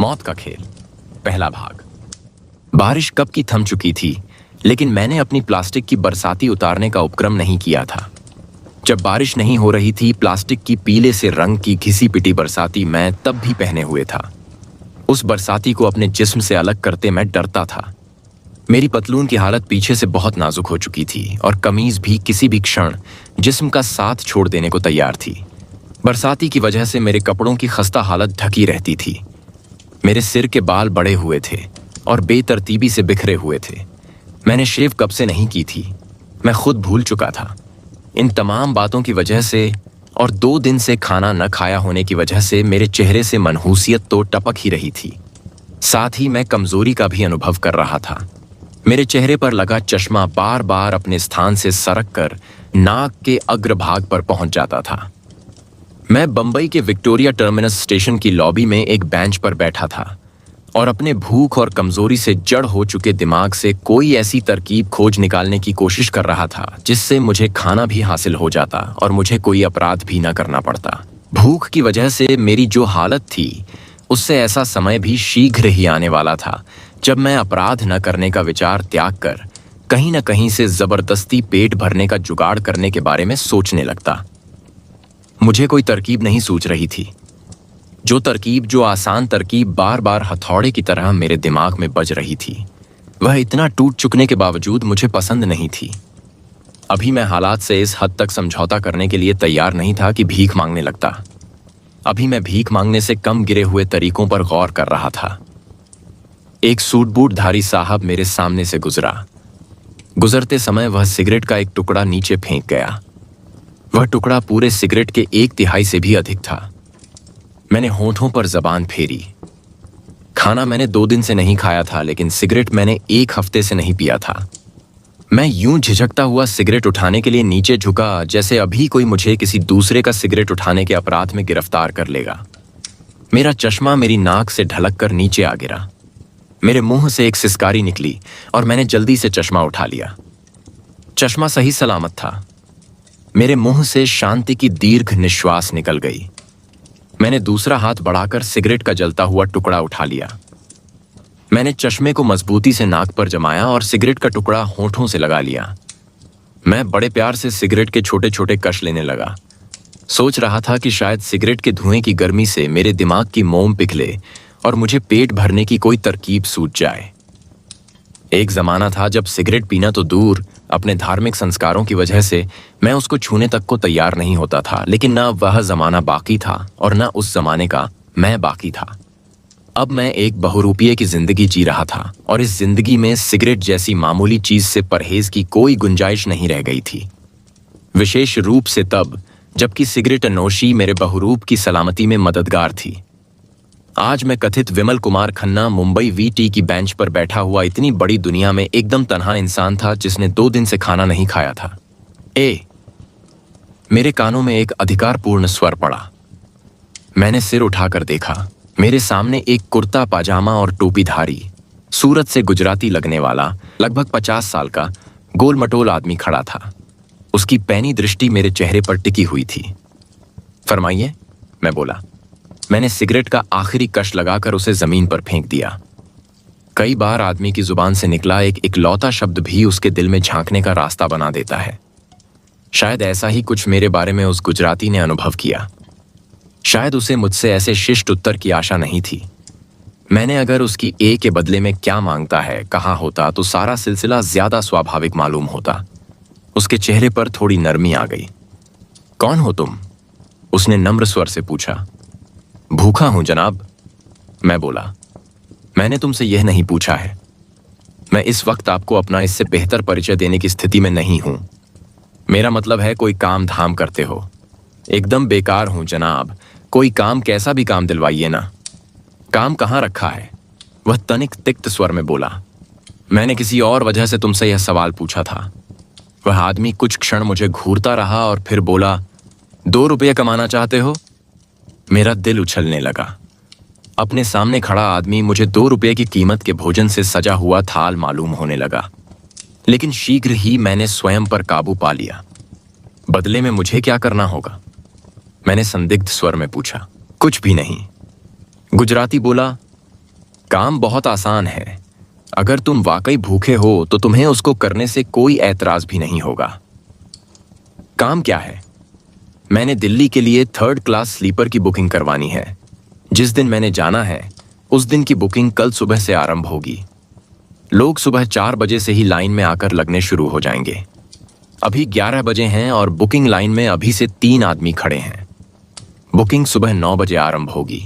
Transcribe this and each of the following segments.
मौत का खेल, पहला भाग। बारिश कब की थम चुकी थी, लेकिन मैंने अपनी प्लास्टिक की बरसाती उतारने का उपक्रम नहीं किया था। जब बारिश नहीं हो रही थी, प्लास्टिक की पीले से रंग की घिसी पिटी बरसाती मैं तब भी पहने हुए था। उस बरसाती को अपने जिस्म से अलग करते मैं डरता था। मेरी पतलून की हालत पीछे से बहुत नाजुक हो चुकी थी और कमीज भी किसी भी क्षण जिस्म का साथ छोड़ देने को तैयार थी। बरसाती की वजह से मेरे कपड़ों की खस्ता हालत ढकी रहती थी। मेरे सिर के बाल बड़े हुए थे और बेतरतीबी से बिखरे हुए थे। मैंने शेव कब से नहीं की थी। मैं खुद भूल चुका था। इन तमाम बातों की वजह से और 2 दिन से खाना न खाया होने की वजह से मेरे चेहरे से मनहूसियत तो टपक ही रही थी। साथ ही मैं कमजोरी का भी अनुभव कर रहा था। मेरे चेहरे पर लगा चश्मा बार बार अपने स्थान से सरक कर नाक के अग्रभाग पर पहुंच जाता था। मैं बंबई के विक्टोरिया टर्मिनस स्टेशन की लॉबी में एक बेंच पर बैठा था और अपने भूख और कमजोरी से जड़ हो चुके दिमाग से कोई ऐसी तरकीब खोज निकालने की कोशिश कर रहा था जिससे मुझे खाना भी हासिल हो जाता और मुझे कोई अपराध भी न करना पड़ता। भूख की वजह से मेरी जो हालत थी, उससे ऐसा समय भी शीघ्र ही आने वाला था जब मैं अपराध न करने का विचार त्याग कर कहीं न कहीं से जबरदस्ती पेट भरने का जुगाड़ करने के बारे में सोचने लगता। मुझे कोई तरकीब नहीं सूझ रही थी। जो आसान तरकीब बार बार हथौड़े की तरह मेरे दिमाग में बज रही थी, वह इतना टूट चुकने के बावजूद मुझे पसंद नहीं थी। अभी मैं हालात से इस हद तक समझौता करने के लिए तैयार नहीं था कि भीख मांगने लगता। अभी मैं भीख मांगने से कम गिरे हुए तरीकों पर गौर कर रहा था। एक सूट बूटधारी साहब मेरे सामने से गुजरा। गुजरते समय वह सिगरेट का एक टुकड़ा नीचे फेंक गया। वह टुकड़ा पूरे सिगरेट के 1/3 से भी अधिक था। मैंने होंठों पर जबान फेरी। खाना मैंने 2 दिन से नहीं खाया था, लेकिन सिगरेट मैंने 1 हफ्ते से नहीं पिया था। मैं यूं झिझकता हुआ सिगरेट उठाने के लिए नीचे झुका जैसे अभी कोई मुझे किसी दूसरे का सिगरेट उठाने के अपराध में गिरफ्तार कर लेगा। मेरा चश्मा मेरी नाक से ढलक कर नीचे आ गिरा। मेरे मुंह से एक सिसकारी निकली और मैंने जल्दी से चश्मा उठा लिया। चश्मा सही सलामत था। मेरे मुंह से शांति की दीर्घ निश्वास निकल गई। मैंने दूसरा हाथ बढ़ाकर सिगरेट का जलता हुआ टुकड़ा उठा लिया। मैंने चश्मे को मजबूती से नाक पर जमाया और सिगरेट का टुकड़ा होंठों से लगा लिया। मैं बड़े प्यार से सिगरेट के छोटे छोटे कश लेने लगा। सोच रहा था कि शायद सिगरेट के धुएं की गर्मी से मेरे दिमाग की मोम पिघले और मुझे पेट भरने की कोई तरकीब सूझ जाए। एक जमाना था जब सिगरेट पीना तो दूर, अपने धार्मिक संस्कारों की वजह से मैं उसको छूने तक को तैयार नहीं होता था, लेकिन ना वह जमाना बाकी था और ना उस जमाने का मैं बाकी था। अब मैं एक बहुरूपिये की जिंदगी जी रहा था और इस जिंदगी में सिगरेट जैसी मामूली चीज से परहेज की कोई गुंजाइश नहीं रह गई थी। विशेष रूप से तब जबकि सिगरेट नोशी मेरे बहुरूप की सलामती में मददगार थी। आज मैं कथित विमल कुमार खन्ना मुंबई वीटी की बेंच पर बैठा हुआ इतनी बड़ी दुनिया में एकदम तन्हा इंसान था जिसने 2 दिन से खाना नहीं खाया था। मेरे कानों में एक अधिकारपूर्ण स्वर पड़ा। मैंने सिर उठाकर देखा। मेरे सामने एक कुर्ता पाजामा और टोपीधारी, सूरत से गुजराती लगने वाला लगभग 50 साल का गोल मटोल आदमी खड़ा था। उसकी पैनी दृष्टि मेरे चेहरे पर टिकी हुई थी। फरमाइए, मैं बोला। मैंने सिगरेट का आखिरी कश लगाकर उसे जमीन पर फेंक दिया। कई बार आदमी की जुबान से निकला एक इकलौता शब्द भी उसके दिल में झांकने का रास्ता बना देता है। शायद ऐसा ही कुछ मेरे बारे में उस गुजराती ने अनुभव किया। शायद उसे मुझसे ऐसे शिष्ट उत्तर की आशा नहीं थी। मैंने अगर उसकी ए के बदले में क्या मांगता है कहा होता तो सारा सिलसिला ज्यादा स्वाभाविक मालूम होता। उसके चेहरे पर थोड़ी नरमी आ गई। कौन हो तुम? उसने नम्र स्वर से पूछा। भूखा हूं जनाब, मैं बोला। मैंने तुमसे यह नहीं पूछा है। मैं इस वक्त आपको अपना इससे बेहतर परिचय देने की स्थिति में नहीं हूं। मेरा मतलब है कोई काम धाम करते हो। एकदम बेकार हूं जनाब। कोई काम, कैसा भी काम दिलवाइए ना। काम कहाँ रखा है? वह तनिक तिक्त स्वर में बोला। मैंने किसी और वजह से तुमसे यह सवाल पूछा था। वह आदमी कुछ क्षण मुझे घूरता रहा और फिर बोला, 2 रुपये कमाना चाहते हो? मेरा दिल उछलने लगा। अपने सामने खड़ा आदमी मुझे 2 रुपये की कीमत के भोजन से सजा हुआ थाल मालूम होने लगा, लेकिन शीघ्र ही मैंने स्वयं पर काबू पा लिया। बदले में मुझे क्या करना होगा? मैंने संदिग्ध स्वर में पूछा। कुछ भी नहीं। गुजराती बोला, काम बहुत आसान है। अगर तुम वाकई भूखे हो तो तुम्हें उसको करने से कोई ऐतराज भी नहीं होगा। काम क्या है? मैंने दिल्ली के लिए 3rd क्लास स्लीपर की बुकिंग करवानी है। जिस दिन मैंने जाना है उस दिन की बुकिंग कल सुबह से आरंभ होगी। लोग सुबह 4 बजे से ही लाइन में आकर लगने शुरू हो जाएंगे। अभी 11 बजे हैं और बुकिंग लाइन में अभी से 3 आदमी खड़े हैं। बुकिंग सुबह 9 बजे आरंभ होगी।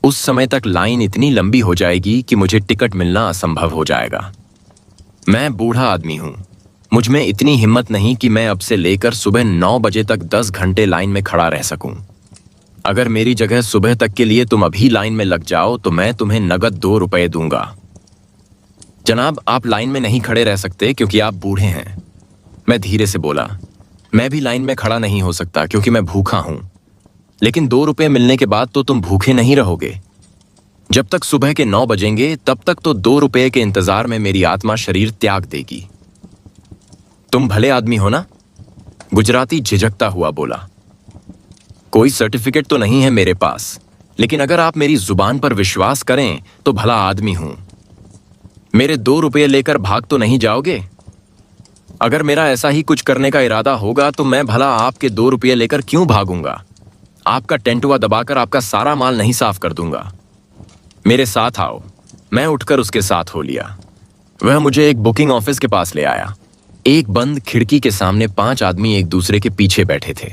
उस समय तक लाइन इतनी लंबी हो जाएगी कि मुझे टिकट मिलना असंभव हो जाएगा। मैं बूढ़ा आदमी हूं। मुझ में इतनी हिम्मत नहीं कि मैं अब से लेकर सुबह 9 बजे तक 10 घंटे लाइन में खड़ा रह सकूं। अगर मेरी जगह सुबह तक के लिए तुम अभी लाइन में लग जाओ तो मैं तुम्हें नगद 2 रुपए दूंगा। जनाब, आप लाइन में नहीं खड़े रह सकते क्योंकि आप बूढ़े हैं। मैं धीरे से बोला। मैं भी लाइन में खड़ा नहीं हो सकता क्योंकि मैं भूखा हूं। लेकिन 2 रुपए मिलने के बाद तो तुम भूखे नहीं रहोगे। जब तक सुबह के 9 बजेंगे तब तक तो 2 रुपए के इंतजार में मेरी आत्मा शरीर त्याग देगी। तुम भले आदमी हो ना? गुजराती झिझकता हुआ बोला। कोई सर्टिफिकेट तो नहीं है मेरे पास, लेकिन अगर आप मेरी जुबान पर विश्वास करें तो भला आदमी हूं। मेरे 2 रुपए लेकर भाग तो नहीं जाओगे? अगर मेरा ऐसा ही कुछ करने का इरादा होगा तो मैं भला आपके 2 रुपये लेकर क्यों भागूंगा? आपका टेंटुआ दबाकर आपका सारा माल नहीं साफ कर दूंगा। मेरे साथ आओ। मैं उठकर उसके साथ हो लिया। वह मुझे एक बुकिंग ऑफिस के पास ले आया। एक बंद खिड़की के सामने 5 आदमी एक दूसरे के पीछे बैठे थे।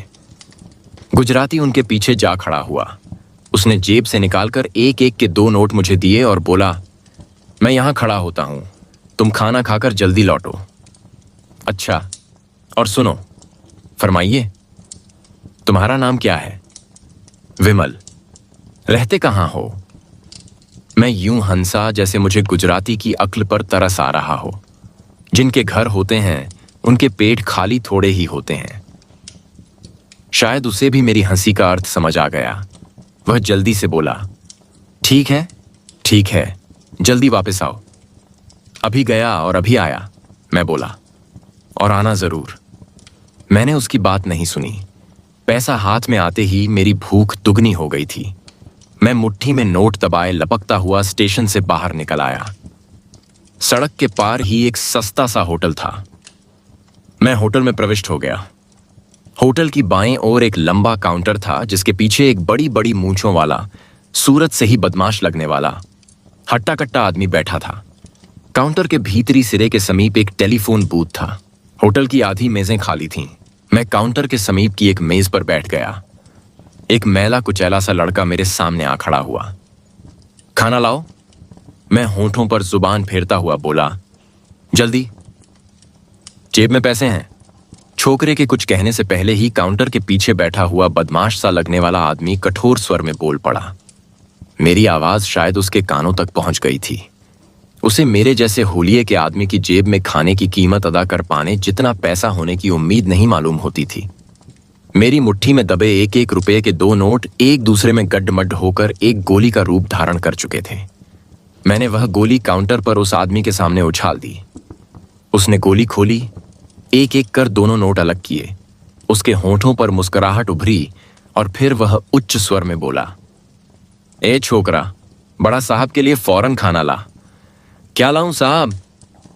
गुजराती उनके पीछे जा खड़ा हुआ। उसने जेब से निकालकर एक एक के 2 नोट मुझे दिए और बोला, मैं यहां खड़ा होता हूं, तुम खाना खाकर जल्दी लौटो। अच्छा, और सुनो, फरमाइए, तुम्हारा नाम क्या है? विमल। रहते कहां हो? मैं यूं हंसा जैसे मुझे गुजराती की अक्ल पर तरस आ रहा हो। जिनके घर होते हैं उनके पेट खाली थोड़े ही होते हैं। शायद उसे भी मेरी हंसी का अर्थ समझ आ गया। वह जल्दी से बोला, ठीक है, ठीक है, जल्दी वापस आओ। अभी गया और अभी आया, मैं बोला, और आना जरूर। मैंने उसकी बात नहीं सुनी। पैसा हाथ में आते ही मेरी भूख दुगनी हो गई थी। मैं मुट्ठी में नोट दबाए लपकता हुआ स्टेशन से बाहर निकल आया। सड़क के पार ही एक सस्ता सा होटल था। मैं होटल में प्रविष्ट हो गया। होटल की बाएं ओर एक लंबा काउंटर था जिसके पीछे एक बड़ी बड़ी मूंछों वाला, सूरत से ही बदमाश लगने वाला हट्टा कट्टा आदमी बैठा था। काउंटर के भीतरी सिरे के समीप एक टेलीफोन बूथ था। होटल की आधी मेजें खाली थीं। मैं काउंटर के समीप की एक मेज पर बैठ गया। एक मैला कुचैला सा लड़का मेरे सामने आ खड़ा हुआ। खाना लाओ, मैं होंठों पर जुबान फेरता हुआ बोला। जल्दी। जेब में पैसे हैं। छोकरे के कुछ कहने से पहले ही काउंटर के पीछे बैठा हुआ बदमाश सा लगने वाला आदमी कठोर स्वर में बोल पड़ा। मेरी आवाज शायद उसके कानों तक पहुंच गई थी। उसे मेरे जैसे होलिये के आदमी की जेब में खाने की कीमत अदा कर पाने जितना पैसा होने की उम्मीद नहीं मालूम होती थी। मेरी मुट्ठी में दबे 1-1 रुपए के 2 नोट एक दूसरे में गड्ढमड्ढ होकर एक गोली का रूप धारण कर चुके थे। मैंने वह गोली काउंटर पर उस आदमी के सामने उछाल दी। उसने गोली खोली, एक एक कर दोनों नोट अलग किए। उसके होंठों पर मुस्कुराहट उभरी और फिर वह उच्च स्वर में बोला, ए छोकरा, बड़ा साहब के लिए फौरन खाना ला। क्या लाऊं साहब?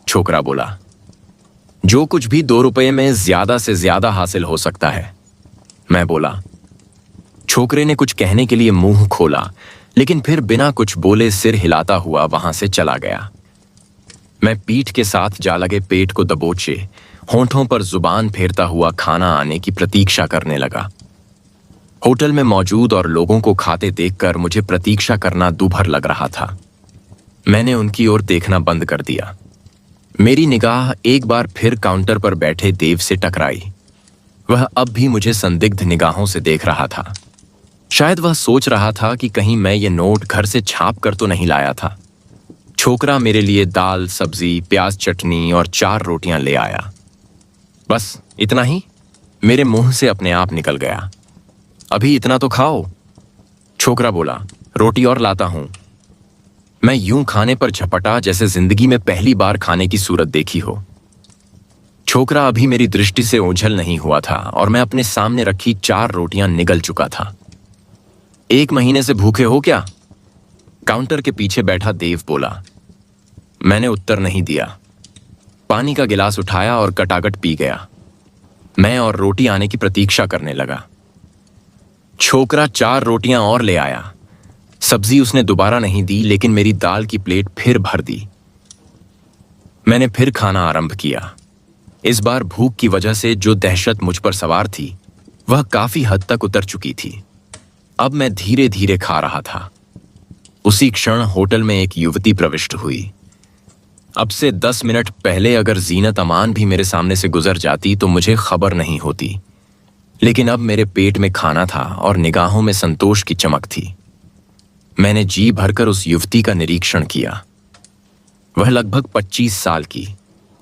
छोकरा बोला। जो कुछ भी 2 रुपए में ज्यादा से ज्यादा हासिल हो सकता है, मैं बोला। छोकरे ने कुछ कहने के लिए मुंह खोला, लेकिन फिर बिना कुछ बोले सिर हिलाता हुआ वहां से चला गया। मैं पीठ के साथ जा लगे पेट को दबोचे होंठों पर जुबान फेरता हुआ खाना आने की प्रतीक्षा करने लगा। होटल में मौजूद और लोगों को खाते देखकर मुझे प्रतीक्षा करना दूभर लग रहा था। मैंने उनकी ओर देखना बंद कर दिया। मेरी निगाह एक बार फिर काउंटर पर बैठे देव से टकराई। वह अब भी मुझे संदिग्ध निगाहों से देख रहा था। शायद वह सोच रहा था कि कहीं मैं ये नोट घर से छाप कर तो नहीं लाया था। छोकरा मेरे लिए दाल, सब्जी, प्याज चटनी और 4 रोटियां ले आया। बस इतना ही मेरे मुंह से अपने आप निकल गया। अभी इतना तो खाओ। छोकरा बोला, रोटी और लाता हूं। मैं यूं खाने पर झपटा जैसे जिंदगी में पहली बार खाने की सूरत देखी हो। छोकरा अभी मेरी दृष्टि से ओझल नहीं हुआ था और मैं अपने सामने रखी 4 रोटियां निगल चुका था। 1 महीने से भूखे हो क्या? काउंटर के पीछे बैठा देव बोला। मैंने उत्तर नहीं दिया। पानी का गिलास उठाया और कटाकट पी गया। मैं और रोटी आने की प्रतीक्षा करने लगा। छोकरा 4 रोटियां और ले आया। सब्जी उसने दोबारा नहीं दी, लेकिन मेरी दाल की प्लेट फिर भर दी। मैंने फिर खाना आरंभ किया। इस बार भूख की वजह से जो दहशत मुझ पर सवार थी वह काफी हद तक उतर चुकी थी। अब मैं धीरे धीरे खा रहा था। उसी क्षण होटल में एक युवती प्रविष्ट हुई। अब से 10 मिनट पहले अगर जीनत अमान भी मेरे सामने से गुजर जाती तो मुझे खबर नहीं होती, लेकिन अब मेरे पेट में खाना था और निगाहों में संतोष की चमक थी। मैंने जी भरकर उस युवती का निरीक्षण किया। वह लगभग 25 साल की,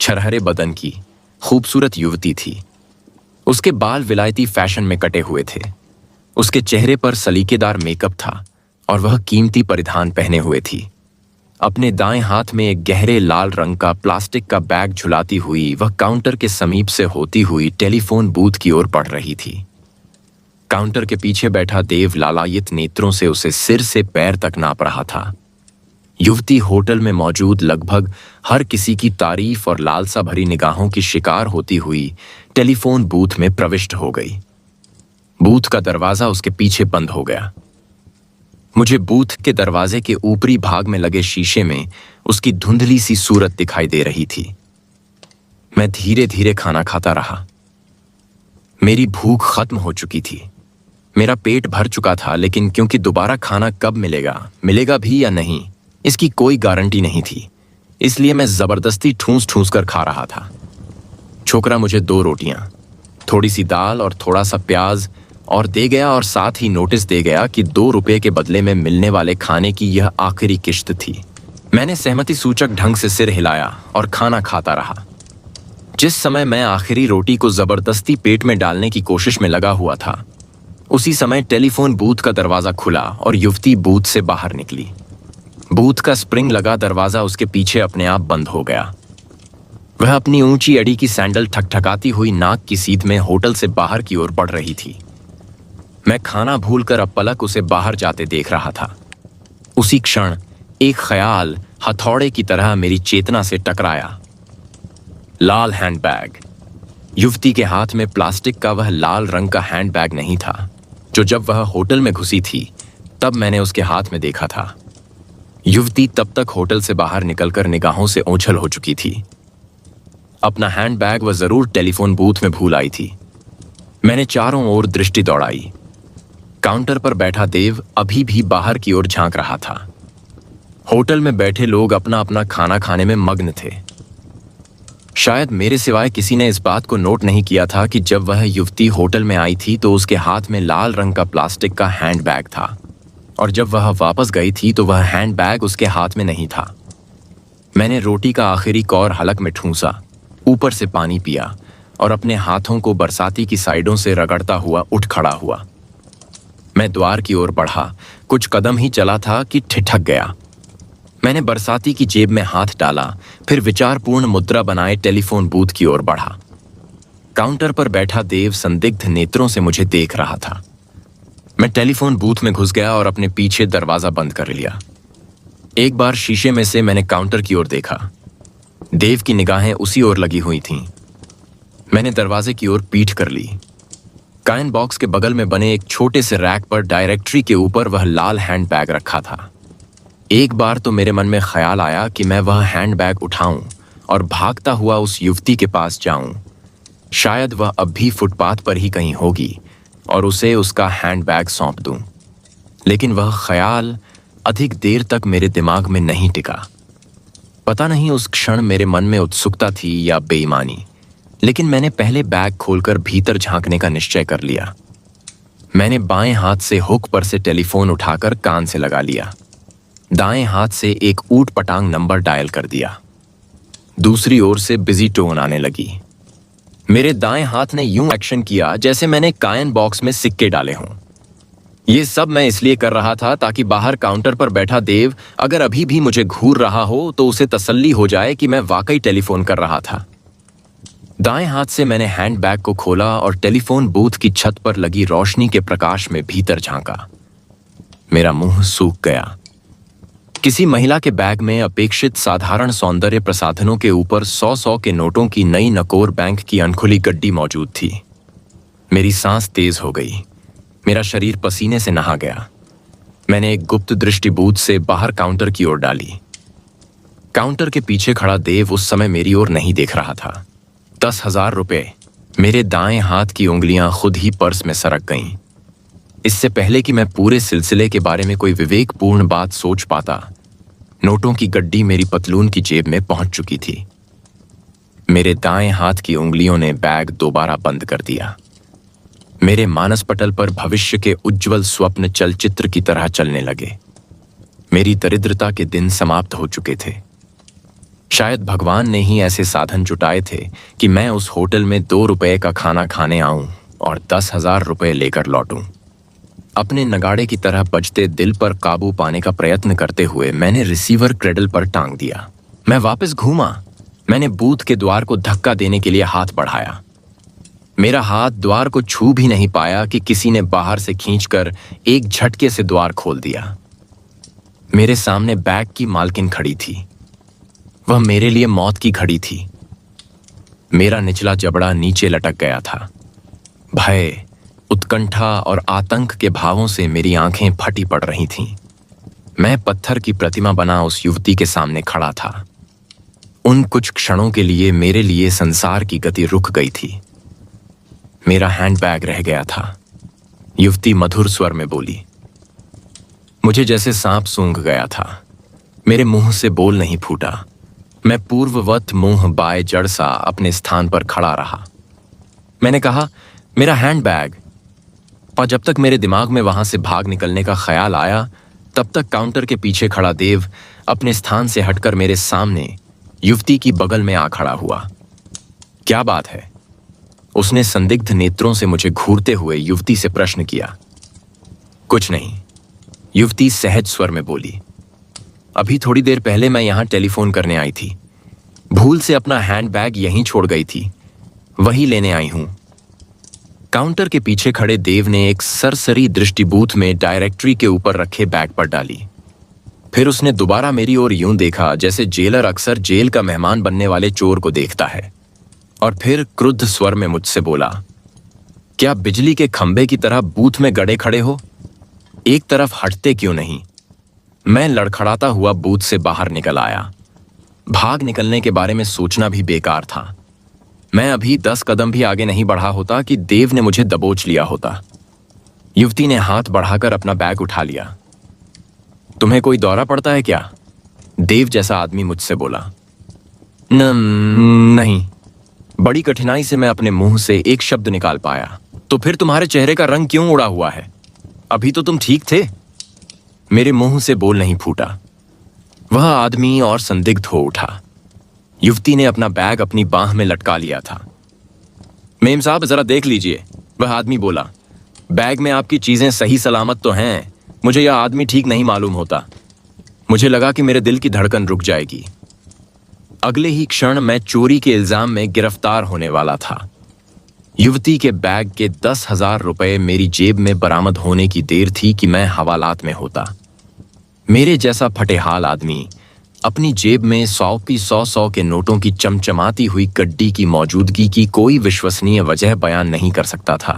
छरहरे बदन की, खूबसूरत युवती थी। उसके बाल विलायती फैशन में कटे हुए थे। उसके चेहरे पर सलीकेदार मेकअप था और वह कीमती परिधान पहने हुए थी। अपने दाएं हाथ में एक गहरे लाल रंग का प्लास्टिक का बैग झुलाती हुई वह काउंटर के समीप से होती हुई टेलीफोन बूथ की ओर बढ़ रही थी। काउंटर के पीछे बैठा देव लालायित नेत्रों से उसे सिर से पैर तक नाप रहा था। युवती होटल में मौजूद लगभग हर किसी की तारीफ और लालसा भरी निगाहों की शिकार होती हुई टेलीफोन बूथ में प्रविष्ट हो गई। बूथ का दरवाजा उसके पीछे बंद हो गया। मुझे बूथ के दरवाजे के ऊपरी भाग में लगे शीशे में उसकी धुंधली सी सूरत दिखाई दे रही थी। मैं धीरे धीरे खाना खाता रहा। मेरी भूख खत्म हो चुकी थी। मेरा पेट भर चुका था, लेकिन क्योंकि दोबारा खाना कब मिलेगा भी या नहीं, इसकी कोई गारंटी नहीं थी, इसलिए मैं जबरदस्ती ठूंस ठूंस कर खा रहा था। छोकरा मुझे 2 रोटियां, थोड़ी सी दाल और थोड़ा सा प्याज और दे गया, और साथ ही नोटिस दे गया कि 2 रुपए के बदले में मिलने वाले खाने की यह आखिरी किश्त थी। मैंने सहमति सूचक ढंग से सिर हिलाया और खाना खाता रहा। जिस समय मैं आखिरी रोटी को जबरदस्ती पेट में डालने की कोशिश में लगा हुआ था, उसी समय टेलीफोन बूथ का दरवाजा खुला और युवती बूथ से बाहर निकली। बूथ का स्प्रिंग लगा दरवाजा उसके पीछे अपने आप बंद हो गया। वह अपनी ऊंची अड़ी की सैंडल ठकठकाती हुई नाक की सीध में होटल से बाहर की ओर बढ़ रही थी। मैं खाना भूलकर अब पलक उसे बाहर जाते देख रहा था। उसी क्षण एक ख्याल हथौड़े की तरह मेरी चेतना से टकराया। लाल हैंडबैग। युवती के हाथ में प्लास्टिक का वह लाल रंग का हैंडबैग नहीं था जो जब वह होटल में घुसी थी तब मैंने उसके हाथ में देखा था। युवती तब तक होटल से बाहर निकलकर निगाहों से ओझल हो चुकी थी। अपना हैंडबैग वह जरूर टेलीफोन बूथ में भूल आई थी। मैंने चारों ओर दृष्टि दौड़ाई। काउंटर पर बैठा देव अभी भी बाहर की ओर झांक रहा था। होटल में बैठे लोग अपना अपना खाना खाने में मग्न थे। शायद मेरे सिवाय किसी ने इस बात को नोट नहीं किया था कि जब वह युवती होटल में आई थी तो उसके हाथ में लाल रंग का प्लास्टिक का हैंडबैग था, और जब वह वापस गई थी तो वह हैंडबैग उसके हाथ में नहीं था। मैंने रोटी का आखिरी कौर हलक में ठूंसा, ऊपर से पानी पिया और अपने हाथों को बरसाती की साइडों से रगड़ता हुआ उठ खड़ा हुआ। मैं द्वार की ओर बढ़ा। कुछ कदम ही चला था कि ठिठक गया। मैंने बरसाती की जेब में हाथ डाला, फिर विचारपूर्ण मुद्रा बनाए टेलीफोन बूथ की ओर बढ़ा। काउंटर पर बैठा देव संदिग्ध नेत्रों से मुझे देख रहा था। मैं टेलीफोन बूथ में घुस गया और अपने पीछे दरवाजा बंद कर लिया। एक बार शीशे में से मैंने काउंटर की ओर देखा। देव की निगाहें उसी ओर लगी हुई थीं। मैंने दरवाजे की ओर पीठ कर ली। काइन बॉक्स के बगल में बने एक छोटे से रैक पर डायरेक्टरी के ऊपर वह लाल हैंडबैग रखा था। एक बार तो मेरे मन में ख्याल आया कि मैं वह हैंडबैग उठाऊं और भागता हुआ उस युवती के पास जाऊं। शायद वह अब भी फुटपाथ पर ही कहीं होगी और उसे उसका हैंडबैग सौंप दूं। लेकिन वह ख्याल अधिक देर तक मेरे दिमाग में नहीं टिका। पता नहीं उस क्षण मेरे मन में उत्सुकता थी या बेईमानी, लेकिन मैंने पहले बैग खोलकर भीतर झांकने का निश्चय कर लिया। मैंने बाएं हाथ से हुक पर से टेलीफोन उठाकर कान से लगा लिया। दाएं हाथ से एक ऊट पटांग नंबर डायल कर दिया। दूसरी ओर से बिजी टोन आने लगी। मेरे दाएं हाथ ने यूं एक्शन किया जैसे मैंने काइन बॉक्स में सिक्के डाले हों। ये सब मैं इसलिए कर रहा था ताकि बाहर काउंटर पर बैठा देव अगर अभी भी मुझे घूर रहा हो तो उसे तसल्ली हो जाए कि मैं वाकई टेलीफोन कर रहा था। दाएं हाथ से मैंने हैंडबैग को खोला और टेलीफोन बूथ की छत पर लगी रोशनी के प्रकाश में भीतर झांका। मेरा मुंह सूख गया। किसी महिला के बैग में अपेक्षित साधारण सौंदर्य प्रसाधनों के ऊपर 100 के नोटों की नई नकोर बैंक की अनखुली गड्डी मौजूद थी। मेरी सांस तेज हो गई, मेरा शरीर पसीने से नहा गया। मैंने एक गुप्त दृष्टि बूथ से बाहर काउंटर की ओर डाली। काउंटर के पीछे खड़ा देव उस समय मेरी ओर नहीं देख रहा था। 10,000 रुपए। मेरे दाएं हाथ की उंगलियां खुद ही पर्स में सरक गईं। इससे पहले कि मैं पूरे सिलसिले के बारे में कोई विवेकपूर्ण बात सोच पाता, नोटों की गड्डी मेरी पतलून की जेब में पहुंच चुकी थी। मेरे दाएं हाथ की उंगलियों ने बैग दोबारा बंद कर दिया। मेरे मानस पटल पर भविष्य के उज्जवल स्वप्न चलचित्र की तरह चलने लगे। मेरी दरिद्रता के दिन समाप्त हो चुके थे। शायद भगवान ने ही ऐसे साधन जुटाए थे कि मैं उस होटल में 2 रुपए का खाना खाने आऊं और 10,000 रुपए लेकर लौटूं। अपने नगाड़े की तरह बजते दिल पर काबू पाने का प्रयत्न करते हुए मैंने रिसीवर क्रेडल पर टांग दिया। मैं वापस घूमा। मैंने बूथ के द्वार को धक्का देने के लिए हाथ बढ़ाया। मेरा हाथ द्वार को छू भी नहीं पाया कि किसी ने बाहर से खींचकर एक झटके से द्वार खोल दिया। मेरे सामने बैग की मालकिन खड़ी थी। वह मेरे लिए मौत की घड़ी थी। मेरा निचला जबड़ा नीचे लटक गया था। भय, उत्कंठा और आतंक के भावों से मेरी आंखें फटी पड़ रही थीं। मैं पत्थर की प्रतिमा बना उस युवती के सामने खड़ा था। उन कुछ क्षणों के लिए मेरे लिए संसार की गति रुक गई थी। मेरा हैंडबैग रह गया था। युवती मधुर स्वर में बोली। मुझे जैसे सांप सूंघ गया था। मेरे मुंह से बोल नहीं फूटा। मैं पूर्ववत मुंह बाए जड़ सा अपने स्थान पर खड़ा रहा। मैंने कहा, मेरा हैंडबैग। और जब तक मेरे दिमाग में वहां से भाग निकलने का ख्याल आया, तब तक काउंटर के पीछे खड़ा देव अपने स्थान से हटकर मेरे सामने युवती की बगल में आ खड़ा हुआ। क्या बात है? उसने संदिग्ध नेत्रों से मुझे घूरते हुए युवती से प्रश्न किया। कुछ नहीं, युवती सहज स्वर में बोली। अभी थोड़ी देर पहले मैं यहां टेलीफोन करने आई थी। भूल से अपना हैंडबैग यहीं छोड़ गई थी, वही लेने आई हूं। काउंटर के पीछे खड़े देव ने एक सरसरी दृष्टि बूथ में डायरेक्टरी के ऊपर रखे बैग पर डाली। फिर उसने दोबारा मेरी ओर यूं देखा जैसे जेलर अक्सर जेल का मेहमान बनने वाले चोर को देखता है, और फिर क्रुद्ध स्वर में मुझसे बोला, क्या बिजली के खंभे की तरह बूथ में गड़े खड़े हो? एक तरफ हटते क्यों नहीं? मैं लड़खड़ाता हुआ बूथ से बाहर निकल आया। भाग निकलने के बारे में सोचना भी बेकार था। मैं अभी 10 कदम भी आगे नहीं बढ़ा होता कि देव ने मुझे दबोच लिया होता। युवती ने हाथ बढ़ाकर अपना बैग उठा लिया। तुम्हें कोई दौरा पड़ता है क्या? देव जैसा आदमी मुझसे बोला। नहीं। बड़ी कठिनाई से मैं अपने मुंह से एक शब्द निकाल पाया। तो फिर तुम्हारे चेहरे का रंग क्यों उड़ा हुआ है? अभी तो तुम ठीक थे। मेरे मुंह से बोल नहीं फूटा। वह आदमी और संदिग्ध हो उठा। युवती ने अपना बैग अपनी बाह में लटका लिया था। मेम साहब, जरा देख लीजिए, वह आदमी बोला। बैग में आपकी चीजें सही सलामत तो हैं। मुझे यह आदमी ठीक नहीं मालूम होता। मुझे लगा कि मेरे दिल की धड़कन रुक जाएगी। अगले ही क्षण मैं चोरी के इल्जाम में गिरफ्तार होने वाला था। युवती के बैग के 10,000 रुपए मेरी जेब में बरामद होने की देर थी कि मैं हवालात में होता। मेरे जैसा फटेहाल आदमी अपनी जेब में 100 के नोटों की चमचमाती हुई गड्डी की मौजूदगी की कोई विश्वसनीय वजह बयान नहीं कर सकता था,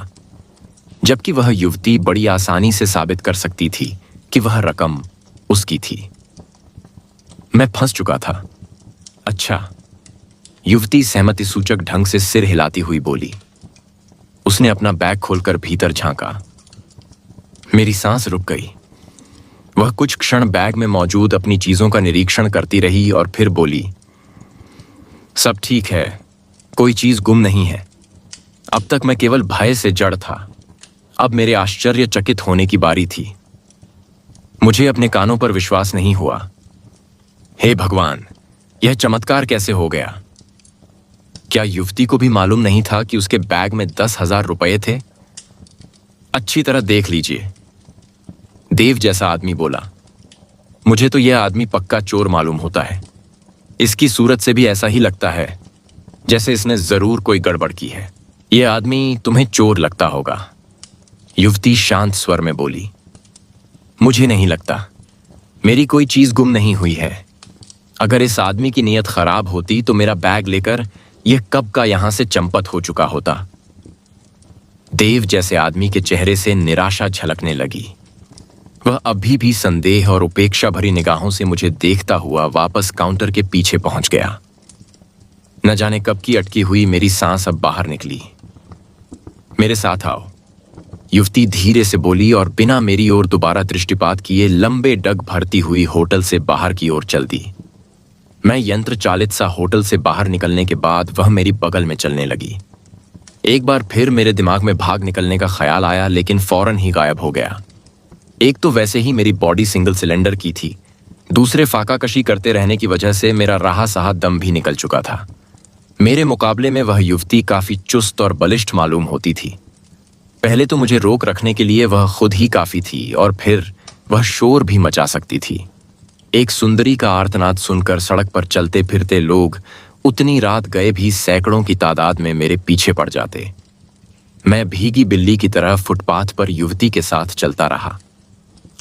जबकि वह युवती बड़ी आसानी से साबित कर सकती थी कि वह रकम उसकी थी। मैं फंस चुका था। अच्छा, युवती सहमति सूचक ढंग से सिर हिलाती हुई बोली। उसने अपना बैग खोलकर भीतर झांका। मेरी सांस रुक गई। वह कुछ क्षण बैग में मौजूद अपनी चीजों का निरीक्षण करती रही और फिर बोली, सब ठीक है, कोई चीज गुम नहीं है। अब तक मैं केवल भय से जड़ था, अब मेरे आश्चर्यचकित होने की बारी थी। मुझे अपने कानों पर विश्वास नहीं हुआ। हे भगवान, यह चमत्कार कैसे हो गया? क्या युवती को भी मालूम नहीं था कि उसके बैग में 10,000 रुपए थे? अच्छी तरह देख लीजिए, देव जैसा आदमी बोला। मुझे तो यह आदमी पक्का चोर मालूम होता है। इसकी सूरत से भी ऐसा ही लगता है जैसे इसने जरूर कोई गड़बड़ की है। यह आदमी तुम्हें चोर लगता होगा। युवती शांत स्वर में बोली। मुझे नहीं लगता। मेरी कोई चीज गुम नहीं हुई है। अगर इस आदमी की नीयत खराब होती तो मेरा बैग लेकर यह कब का यहां से चंपत हो चुका होता। देव जैसे आदमी के चेहरे से निराशा झलकने लगी। वह अभी भी संदेह और उपेक्षा भरी निगाहों से मुझे देखता हुआ वापस काउंटर के पीछे पहुंच गया। न जाने कब की अटकी हुई मेरी सांस अब बाहर निकली। मेरे साथ आओ, युवती धीरे से बोली और बिना मेरी ओर दोबारा दृष्टिपात किए लंबे डग भरती हुई होटल से बाहर की ओर चल दी। मैं यंत्र चालित सा होटल से बाहर निकलने के बाद वह मेरी बगल में चलने लगी। एक बार फिर मेरे दिमाग में भाग निकलने का ख्याल आया, लेकिन फौरन ही गायब हो गया। एक तो वैसे ही मेरी बॉडी सिंगल सिलेंडर की थी, दूसरे फाकाकशी करते रहने की वजह से मेरा रहा सहा दम भी निकल चुका था। मेरे मुकाबले में वह युवती काफी चुस्त और बलिष्ठ मालूम होती थी। पहले तो मुझे रोक रखने के लिए वह खुद ही काफी थी, और फिर वह शोर भी मचा सकती थी। एक सुंदरी का आर्तनाद सुनकर सड़क पर चलते फिरते लोग उतनी रात गए भी सैकड़ों की तादाद में मेरे पीछे पड़ जाते। मैं भीगी बिल्ली की तरह फुटपाथ पर युवती के साथ चलता रहा।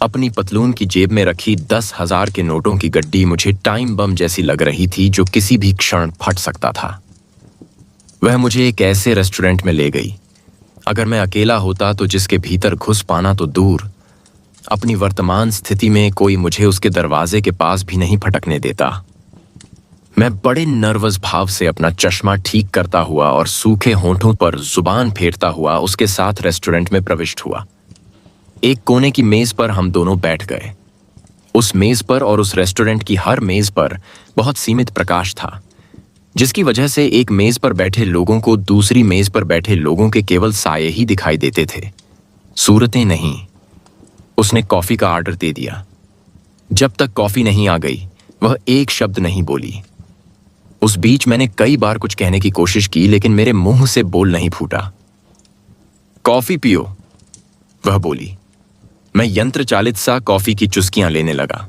अपनी पतलून की जेब में रखी 10,000 के नोटों की गड्डी मुझे टाइम बम जैसी लग रही थी, जो किसी भी क्षण फट सकता था। वह मुझे एक ऐसे रेस्टोरेंट में ले गई। अगर मैं अकेला होता तो जिसके भीतर घुस पाना तो दूर, अपनी वर्तमान स्थिति में कोई मुझे उसके दरवाजे के पास भी नहीं फटकने देता। मैं बड़े नर्वस भाव से अपना चश्मा ठीक करता हुआ और सूखे होंठों पर जुबान फेरता हुआ उसके साथ रेस्टोरेंट में प्रविष्ट हुआ। एक कोने की मेज पर हम दोनों बैठ गए। उस मेज पर और उस रेस्टोरेंट की हर मेज पर बहुत सीमित प्रकाश था, जिसकी वजह से एक मेज पर बैठे लोगों को दूसरी मेज पर बैठे लोगों के केवल साये ही दिखाई देते थे, सूरतें नहीं। उसने कॉफी का ऑर्डर दे दिया। जब तक कॉफी नहीं आ गई वह एक शब्द नहीं बोली। उस बीच मैंने कई बार कुछ कहने की कोशिश की, लेकिन मेरे मुंह से बोल नहीं फूटा। कॉफी पियो, वह बोली। मैं यंत्र चालित सा कॉफी की चुस्कियां लेने लगा।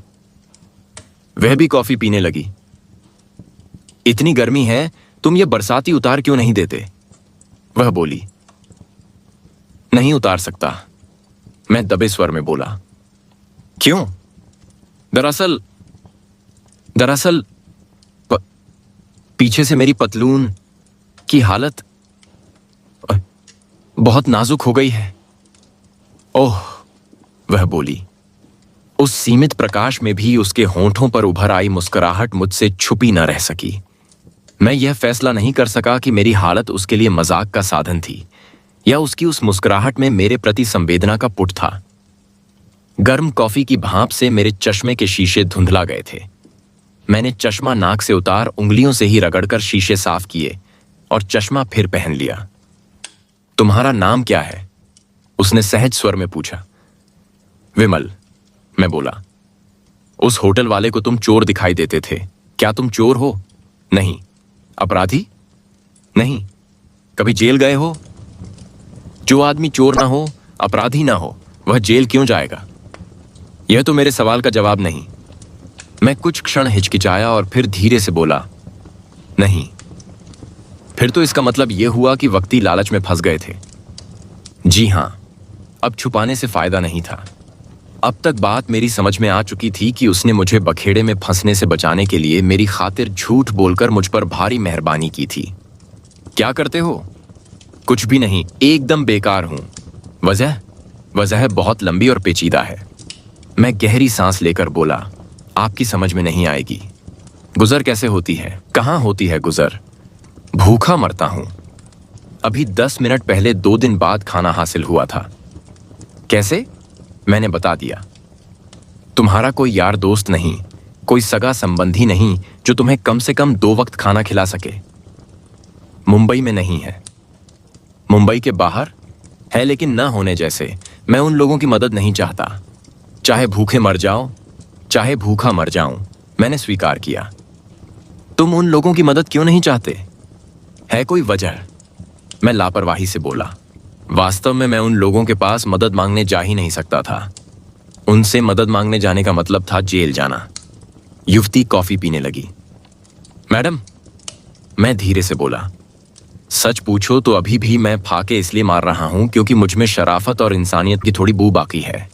वह भी कॉफी पीने लगी। इतनी गर्मी है, तुम ये बरसाती उतार क्यों नहीं देते? वह बोली। नहीं उतार सकता, मैं दबे स्वर में बोला। क्यों? दरअसल पीछे से मेरी पतलून की हालत बहुत नाजुक हो गई है। ओह, वह बोली। उस सीमित प्रकाश में भी उसके होंठों पर उभर आई मुस्कुराहट मुझसे छुपी न रह सकी। मैं यह फैसला नहीं कर सका कि मेरी हालत उसके लिए मजाक का साधन थी या उसकी उस मुस्कुराहट में मेरे प्रति संवेदना का पुट था। गर्म कॉफी की भाप से मेरे चश्मे के शीशे धुंधला गए थे। मैंने चश्मा नाक से उतार उंगलियों से ही रगड़कर शीशे साफ किए और चश्मा फिर पहन लिया। तुम्हारा नाम क्या है? उसने सहज स्वर में पूछा। विमल, मैं बोला। उस होटल वाले को तुम चोर दिखाई देते थे, क्या तुम चोर हो? नहीं। अपराधी? नहीं। कभी जेल गए हो? जो आदमी चोर ना हो, अपराधी ना हो, वह जेल क्यों जाएगा? यह तो मेरे सवाल का जवाब नहीं। मैं कुछ क्षण हिचकिचाया और फिर धीरे से बोला, नहीं। फिर तो इसका मतलब यह हुआ कि वक्ती लालच में फंस गए थे। जी हां, अब छुपाने से फायदा नहीं था। अब तक बात मेरी समझ में आ चुकी थी कि उसने मुझे बखेड़े में फंसने से बचाने के लिए मेरी खातिर झूठ बोलकर मुझ पर भारी मेहरबानी की थी। क्या करते हो? कुछ भी नहीं, एकदम बेकार हूं। वजह बहुत लंबी और पेचीदा है। मैं गहरी सांस लेकर बोला, आपकी समझ में नहीं आएगी। गुजर कैसे होती है? कहां होती है गुजर? भूखा मरता हूं। अभी 10 मिनट पहले 2 दिन बाद खाना हासिल हुआ था। कैसे? मैंने बता दिया। तुम्हारा कोई यार दोस्त नहीं, कोई सगा संबंधी नहीं जो तुम्हें कम से कम 2 वक्त खाना खिला सके? मुंबई में नहीं है। मुंबई के बाहर है, लेकिन न होने जैसे। मैं उन लोगों की मदद नहीं चाहता। चाहे भूखे मर जाओ, चाहे भूखा मर जाऊं, मैंने स्वीकार किया। तुम उन लोगों की मदद क्यों नहीं चाहते? है कोई वजह? मैं लापरवाही से बोला। वास्तव में मैं उन लोगों के पास मदद मांगने जा ही नहीं सकता था। उनसे मदद मांगने जाने का मतलब था जेल जाना। युवती कॉफी पीने लगी। मैडम, मैं धीरे से बोला, सच पूछो तो अभी भी मैं फाके इसलिए मार रहा हूं क्योंकि मुझ में शराफत और इंसानियत की थोड़ी बू बाकी है।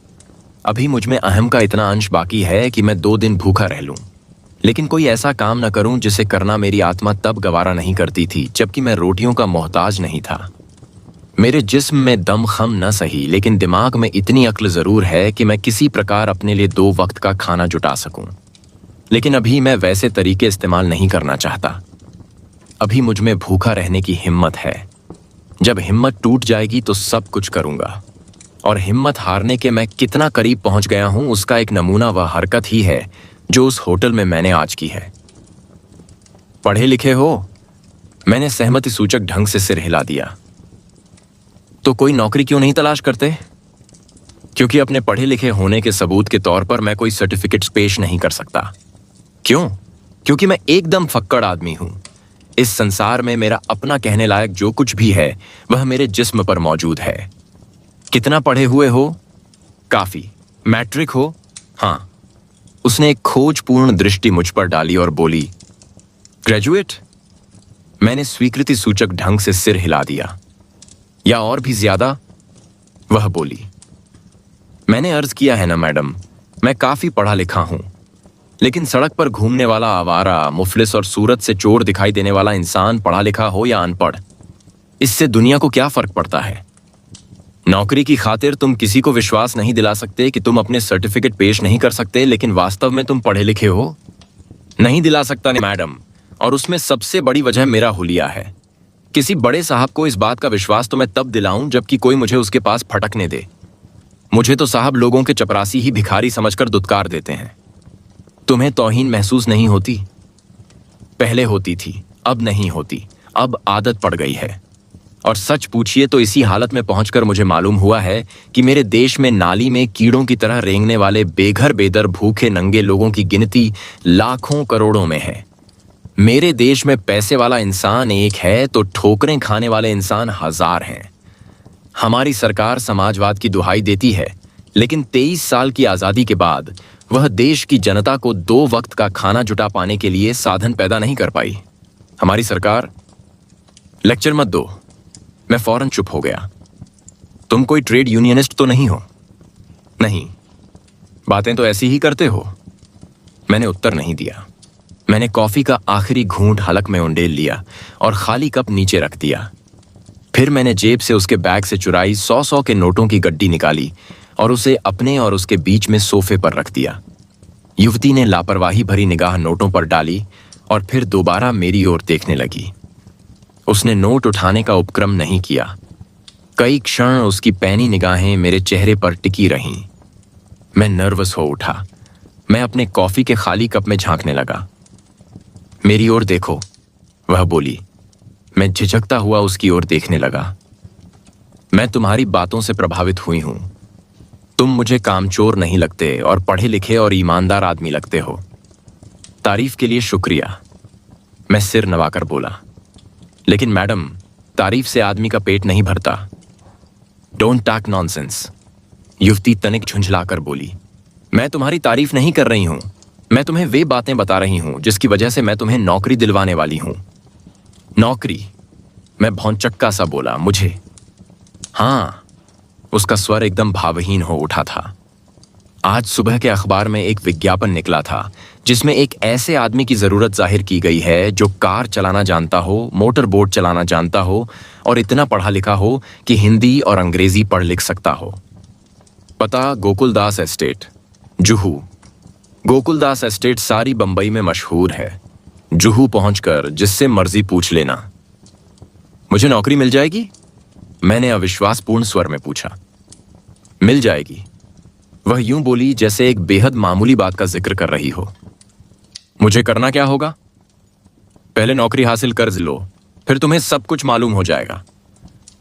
अभी मुझ में अहम का इतना अंश बाकी है कि मैं 2 दिन भूखा रह लूं, लेकिन कोई ऐसा काम न करूं जिसे करना मेरी आत्मा तब गवारा नहीं करती थी जबकि मैं रोटियों का मोहताज नहीं था। मेरे जिस्म में दम खम न सही, लेकिन दिमाग में इतनी अक्ल जरूर है कि मैं किसी प्रकार अपने लिए 2 वक्त का खाना जुटा सकूं। लेकिन अभी मैं वैसे तरीके इस्तेमाल नहीं करना चाहता। अभी मुझ में भूखा रहने की हिम्मत है। जब हिम्मत टूट जाएगी तो सब कुछ करूंगा। और हिम्मत हारने के मैं कितना करीब पहुंच गया हूं उसका एक नमूना वह हरकत ही है जो उस होटल में मैंने आज की है। पढ़े लिखे हो? मैंने सहमति सूचक ढंग से सिर हिला दिया। तो कोई नौकरी क्यों नहीं तलाश करते? क्योंकि अपने पढ़े लिखे होने के सबूत के तौर पर मैं कोई सर्टिफिकेट्स पेश नहीं कर सकता। क्यों? क्योंकि मैं एकदम फक्कड़ आदमी हूं। इस संसार में मेरा अपना कहने लायक जो कुछ भी है वह मेरे जिस्म पर मौजूद है। कितना पढ़े हुए हो? काफी। मैट्रिक हो? हाँ। उसने एक खोजपूर्ण दृष्टि मुझ पर डाली और बोली, ग्रेजुएट? मैंने स्वीकृति सूचक ढंग से सिर हिला दिया। या और भी ज्यादा? वह बोली, मैंने अर्ज किया है ना मैडम, मैं काफी पढ़ा लिखा हूं, लेकिन सड़क पर घूमने वाला आवारा, मुफलिस और सूरत से चोर दिखाई देने वाला इंसान पढ़ा लिखा हो या अनपढ़, इससे दुनिया को क्या फर्क पड़ता है? नौकरी की खातिर तुम किसी को विश्वास नहीं दिला सकते कि तुम अपने सर्टिफिकेट पेश नहीं कर सकते, लेकिन वास्तव में तुम पढ़े लिखे हो। नहीं दिला सकता नहीं मैडम, और उसमें सबसे बड़ी वजह मेरा हुलिया है। किसी बड़े साहब को इस बात का विश्वास तो मैं तब दिलाऊं जबकि कोई मुझे उसके पास फटकने दे। मुझे तो साहब लोगों के चपरासी ही भिखारी समझकर दुत्कार देते हैं। तुम्हें तौहीन महसूस नहीं होती? पहले होती थी, अब नहीं होती। अब आदत पड़ गई है। और सच पूछिए तो इसी हालत में पहुंचकर मुझे मालूम हुआ है कि मेरे देश में नाली में कीड़ों की तरह रेंगने वाले बेघर बेदर भूखे नंगे लोगों की गिनती लाखों करोड़ों में है। मेरे देश में पैसे वाला इंसान एक है तो ठोकरें खाने वाले इंसान 1000 हैं। हमारी सरकार समाजवाद की दुहाई देती है, लेकिन 23 साल की आजादी के बाद वह देश की जनता को 2 वक्त का खाना जुटा पाने के लिए साधन पैदा नहीं कर पाई। हमारी सरकार। लेक्चर मत दो। मैं फौरन चुप हो गया। तुम कोई ट्रेड यूनियनिस्ट तो नहीं हो? नहीं। बातें तो ऐसी ही करते हो। मैंने उत्तर नहीं दिया। मैंने कॉफी का आखिरी घूंट हलक में उंडेल लिया और खाली कप नीचे रख दिया। फिर मैंने जेब से उसके बैग से चुराई 100-100 के नोटों की गड्डी निकाली और उसे अपने और उसके बीच में सोफे पर रख दिया। युवती ने लापरवाही भरी निगाह नोटों पर डाली और फिर दोबारा मेरी ओर देखने लगी। उसने नोट उठाने का उपक्रम नहीं किया। कई क्षण उसकी पैनी निगाहें मेरे चेहरे पर टिकी रहीं। मैं नर्वस हो उठा। मैं अपने कॉफी के खाली कप में झांकने लगा। मेरी ओर देखो, वह बोली। मैं झिझकता हुआ उसकी ओर देखने लगा। मैं तुम्हारी बातों से प्रभावित हुई हूं। तुम मुझे कामचोर नहीं लगते और पढ़े लिखे और ईमानदार आदमी लगते हो। तारीफ के लिए शुक्रिया, मैं सिर नवाकर बोला। लेकिन मैडम, तारीफ से आदमी का पेट नहीं भरता। डोंट टॉक नॉनसेंस, युवती तनिक झुंझलाकर बोली। मैं तुम्हारी तारीफ नहीं कर रही हूं। मैं तुम्हें वे बातें बता रही हूं जिसकी वजह से मैं तुम्हें नौकरी दिलवाने वाली हूं। नौकरी? मैं भौंचक्का सा बोला। मुझे? हाँ। उसका स्वर एकदम भावहीन हो उठा था। आज सुबह के अखबार में एक विज्ञापन निकला था जिसमें एक ऐसे आदमी की जरूरत जाहिर की गई है जो कार चलाना जानता हो, मोटर बोट चलाना जानता हो और इतना पढ़ा लिखा हो कि हिंदी और अंग्रेजी पढ़ लिख सकता हो। पता गोकुलदास एस्टेट, जुहू। गोकुलदास एस्टेट सारी बंबई में मशहूर है। जुहू पहुंचकर जिससे मर्जी पूछ लेना। मुझे नौकरी मिल जाएगी? मैंने अविश्वासपूर्ण स्वर में पूछा। मिल जाएगी, वह यूं बोली जैसे एक बेहद मामूली बात का जिक्र कर रही हो। मुझे करना क्या होगा? पहले नौकरी हासिल कर लो, फिर तुम्हें सब कुछ मालूम हो जाएगा।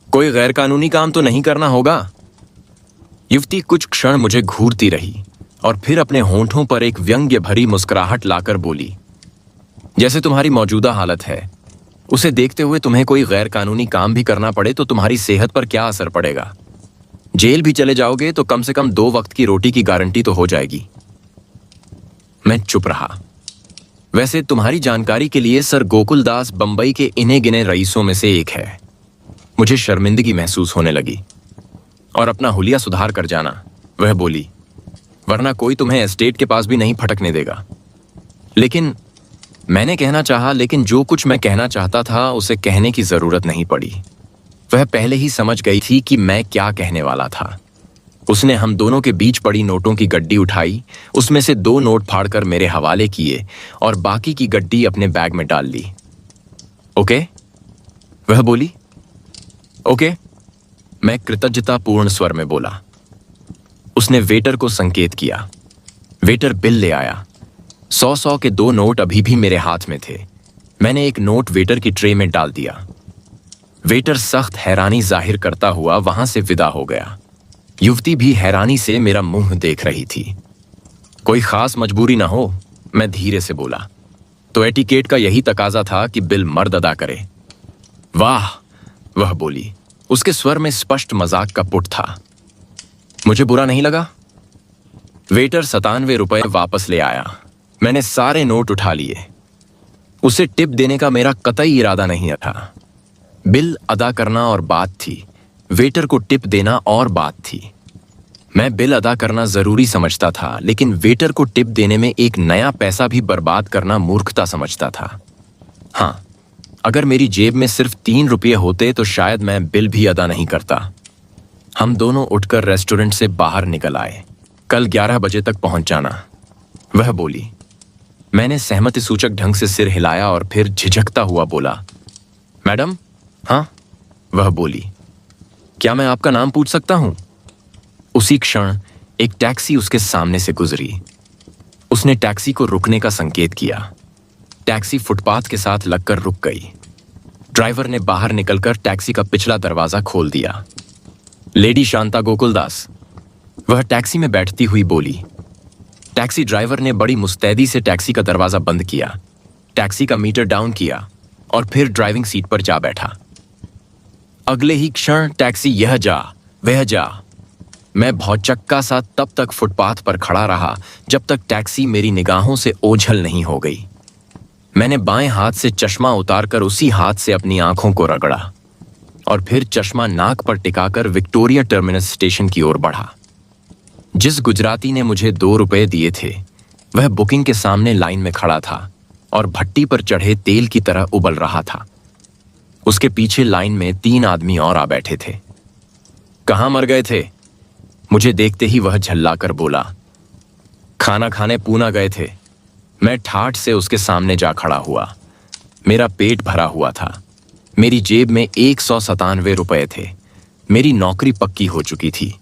कोई गैर कानूनी काम तो नहीं करना होगा। युवती कुछ क्षण मुझे घूरती रही और फिर अपने होंठों पर एक व्यंग्य भरी मुस्कुराहट लाकर बोली, जैसे तुम्हारी मौजूदा हालत है उसे देखते हुए तुम्हें कोई गैर कानूनी काम भी करना पड़े तो तुम्हारी सेहत पर क्या असर पड़ेगा? जेल भी चले जाओगे तो कम से कम 2 वक्त की रोटी की गारंटी तो हो जाएगी। मैं चुप रहा। वैसे तुम्हारी जानकारी के लिए सर गोकुलदास बंबई के इन्हें गिने रईसों में से एक है। मुझे शर्मिंदगी महसूस होने लगी। और अपना हुलिया सुधार कर जाना, वह बोली। वरना कोई तुम्हें एस्टेट के पास भी नहीं फटकने देगा। लेकिन मैंने कहना चाहा, लेकिन जो कुछ मैं कहना चाहता था उसे कहने की जरूरत नहीं पड़ी। वह पहले ही समझ गई थी कि मैं क्या कहने वाला था। उसने हम दोनों के बीच पड़ी नोटों की गड्डी उठाई, उसमें से 2 नोट फाड़कर मेरे हवाले किए और बाकी की गड्डी अपने बैग में डाल ली। ओके, वह बोली। ओके, मैं कृतज्ञतापूर्ण स्वर में बोला। उसने वेटर को संकेत किया। वेटर बिल ले आया। 100 के 2 नोट अभी भी मेरे हाथ में थे। मैंने एक नोट वेटर की ट्रे में डाल दिया। वेटर सख्त हैरानी जाहिर करता हुआ वहां से विदा हो गया। युवती भी हैरानी से मेरा मुंह देख रही थी। कोई खास मजबूरी ना हो, मैं धीरे से बोला। तो एटिकेट का यही तकाजा था कि बिल मर्द अदा करे। वाह, वह बोली। उसके स्वर में स्पष्ट मजाक का पुट था। मुझे बुरा नहीं लगा। वेटर 97 रुपए वापस ले आया। मैंने सारे नोट उठा लिए। उसे टिप देने का मेरा कतई इरादा नहीं था। बिल अदा करना और बात थी, वेटर को टिप देना और बात थी। मैं बिल अदा करना जरूरी समझता था, लेकिन वेटर को टिप देने में एक नया पैसा भी बर्बाद करना मूर्खता समझता था। हाँ, अगर मेरी जेब में सिर्फ 3 रुपये होते तो शायद मैं बिल भी अदा नहीं करता। हम दोनों उठकर रेस्टोरेंट से बाहर निकल आए। कल 11 बजे तक पहुंच जाना, वह बोली। मैंने सहमति सूचक ढंग से सिर हिलाया और फिर झिझकता हुआ बोला, मैडम। हाँ, वह बोली। क्या मैं आपका नाम पूछ सकता हूं? उसी क्षण एक टैक्सी उसके सामने से गुजरी। उसने टैक्सी को रुकने का संकेत किया। टैक्सी फुटपाथ के साथ लगकर रुक गई। ड्राइवर ने बाहर निकलकर टैक्सी का पिछला दरवाजा खोल दिया। लेडी शांता गोकुलदास, वह टैक्सी में बैठती हुई बोली। टैक्सी ड्राइवर ने बड़ी मुस्तैदी से टैक्सी का दरवाजा बंद किया, टैक्सी का मीटर डाउन किया और फिर ड्राइविंग सीट पर जा बैठा। अगले ही क्षण टैक्सी यह जा वह जा। मैं भौचक्का सा तब तक फुटपाथ पर खड़ा रहा जब तक टैक्सी मेरी निगाहों से ओझल नहीं हो गई। मैंने बाएं हाथ से चश्मा उतारकर उसी हाथ से अपनी आंखों को रगड़ा और फिर चश्मा नाक पर टिकाकर विक्टोरिया टर्मिनस स्टेशन की ओर बढ़ा। जिस गुजराती ने मुझे 2 रुपए दिए थे, वह बुकिंग के सामने लाइन में खड़ा था और भट्टी पर चढ़े तेल की तरह उबल रहा था। उसके पीछे लाइन में 3 आदमी और आ बैठे थे। कहाँ मर गए थे? मुझे देखते ही वह झल्लाकर बोला, खाना खाने पूना गए थे। मैं ठाठ से उसके सामने जा खड़ा हुआ। मेरा पेट भरा हुआ था। मेरी जेब में 197 रुपए थे। मेरी नौकरी पक्की हो चुकी थी,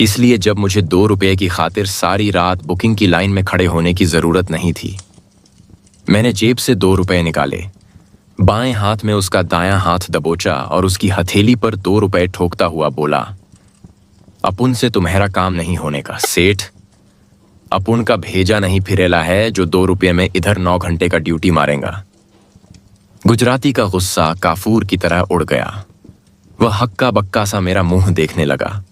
इसलिए जब मुझे 2 रुपए की खातिर सारी रात बुकिंग की लाइन में खड़े होने की जरूरत नहीं थी। मैंने जेब से 2 रुपए निकाले, बाएं हाथ में उसका दायां हाथ दबोचा और उसकी हथेली पर 2 रुपए ठोकता हुआ बोला, अपुन से तुम्हारा काम नहीं होने का सेठ। अपुन का भेजा नहीं फिरेला है जो 2 रुपये में इधर 9 घंटे का ड्यूटी मारेगा। गुजराती का गुस्सा काफूर की तरह उड़ गया। वह हक्का बक्का सा मेरा मुंह देखने लगा।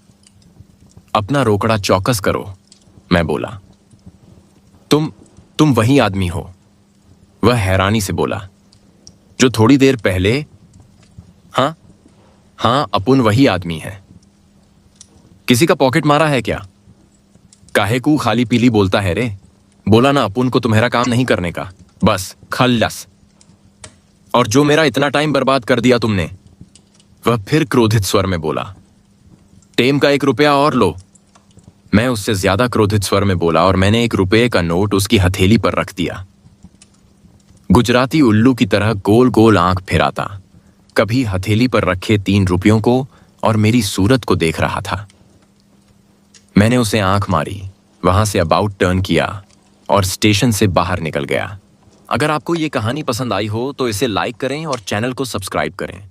अपना रोकड़ा चौकस करो, मैं बोला। तुम वही आदमी हो? वह हैरानी से बोला, जो थोड़ी देर पहले। हाँ, अपुन वही आदमी है। किसी का पॉकेट मारा है क्या? काहे को खाली पीली बोलता है रे? बोला ना अपुन को तुम्हारा काम नहीं करने का, बस खल्लस। और जो मेरा इतना टाइम बर्बाद कर दिया तुमने। वह फिर क्रोधित स्वर में बोला, टेम का 1 रुपया और लो। मैं उससे ज्यादा क्रोधित स्वर में बोला और मैंने 1 रुपये का नोट उसकी हथेली पर रख दिया। गुजराती उल्लू की तरह गोल गोल आंख फिराता कभी हथेली पर रखे 3 रुपयों को और मेरी सूरत को देख रहा था। मैंने उसे आंख मारी, वहां से अबाउट टर्न किया और स्टेशन से बाहर निकल गया। अगर आपको ये कहानी पसंद आई हो तो इसे लाइक करें और चैनल को सब्सक्राइब करें।